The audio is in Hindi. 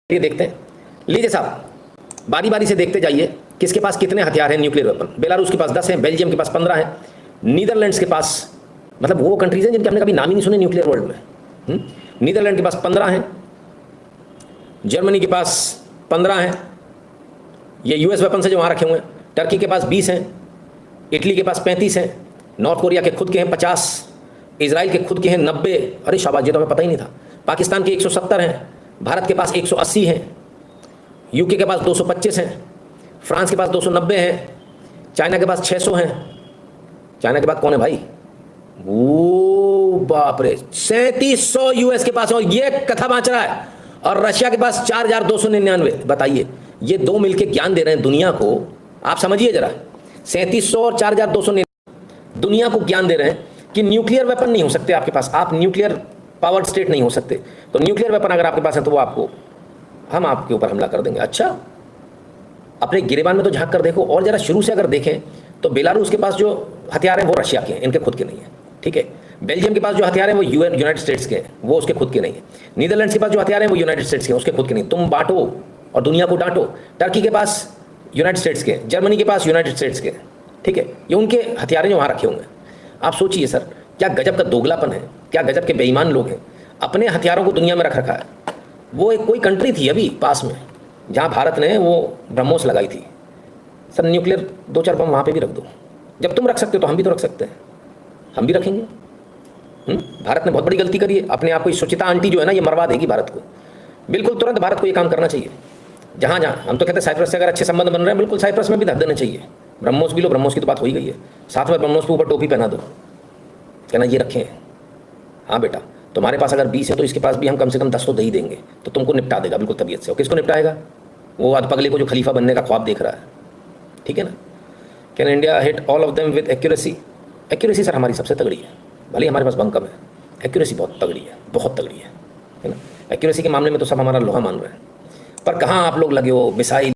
ये देखते हैं। लीजिए साहब, बारी बारी से देखते जाइए किसके पास कितने हथियार हैं न्यूक्लियर वेपन। बेलारूस के पास 10 हैं, बेल्जियम के पास 15 हैं, नीदरलैंड्स के पास, मतलब वो कंट्रीज हैं जिनके हमने कभी नाम ही नहीं सुने न्यूक्लियर वर्ल्ड में। नीदरलैंड के पास 15 हैं, जर्मनी के पास 15 हैं, ये यूएस वेपन से जो वहाँ रखे हुए हैं। टर्की के पास 20 हैं, इटली के पास 35 हैं, नॉर्थ कोरिया के खुद के हैं 50, इजराइल के खुद के हैं 90। अरे शाबाश, ये तो हमें पता ही नहीं था। पाकिस्तान के 170 हैं, भारत के पास 180 हैं, यूके के पास 225 हैं, फ्रांस के पास 290 हैं, चाइना के पास 600 हैं। चाइना के बाद कौन है भाई? वो बाप रे, 3700 यूएस के पास, और ये कथा बाँच रहा है। और रशिया के पास 4299। बताइए, ये दो मिलके ज्ञान दे रहे हैं दुनिया को। आप समझिए जरा, 3700 और 4299 दुनिया को ज्ञान दे रहे हैं कि न्यूक्लियर वेपन नहीं हो सकते आपके पास, आप न्यूक्लियर पावर्ड स्टेट नहीं हो सकते। तो न्यूक्लियर वेपन अगर आपके पास है तो वो आपको, हम आपके ऊपर हमला कर देंगे। अच्छा, अपने गिरेबान में तो झांक कर देखो। और जरा शुरू से अगर देखें तो बेलारूस के पास जो हथियार हैं वो रशिया के हैं, इनके खुद के नहीं है। ठीक है, बेल्जियम के पास जो हथियार हैं वो यूनाइटेड स्टेट्स के हैं, वो उसके खुद के नहीं है। नीदरलैंड्स के पास जो हथियार हैं वो यूनाइटेड स्टेट्स के हैं, उसके खुद के नहीं। तुम बांटो और दुनिया को डांटो। टर्की के पास यूनाइटेड स्टेट्स के, जर्मनी के पास यूनाइटेड स्टेट्स के। ठीक है, ये उनके हथियार जो वहाँ रखे होंगे। आप सोचिए सर, क्या गजब का दोगलापन है, क्या गजब के बेईमान लोग हैं। अपने हथियारों को दुनिया में रख रखा है। वो एक कोई कंट्री थी अभी पास में जहाँ भारत ने वो ब्रह्मोस लगाई थी। सर न्यूक्लियर 2-4 बम वहाँ पे भी रख दो। जब तुम रख सकते हो तो हम भी तो रख सकते हैं, हम भी रखेंगे। भारत ने बहुत बड़ी गलती करी है। अपने आप को सुचिता आंटी जो है ना, ये मरवा देगी भारत को। बिल्कुल तुरंत भारत को ये काम करना चाहिए। जहाँ जहाँ हम तो कहते हैं साइप्रस से अगर अच्छे संबंध बन रहे हैं, बिल्कुल साइप्रस में भी धर देना चाहिए। ब्रह्मोस भी लो, ब्रह्मोस की तो बात हो ही गई है। साथ में ब्रह्मोस के ऊपर टोपी पहना दो, कहना ये रखें। हाँ बेटा, तुम्हारे पास अगर 20 है तो इसके पास भी हम कम से कम 10 तो दे ही देंगे, तो तुमको निपटा देगा बिल्कुल तबीयत से। और किसको निपटाएगा? वो अधपगले को जो खलीफा बनने का ख्वाब देख रहा है। ठीक है ना। Can India hit all of them with accuracy? Accuracy sir हमारी सबसे तगड़ी है। भले हमारे पास बम कम है, एक्यूरेसी बहुत तगड़ी है, बहुत तगड़ी है ना। एक्यूरेसी के मामले में तो सब हमारा लोहा मान रहे हैं। पर कहाँ आप लोग लगे हो मिसाइल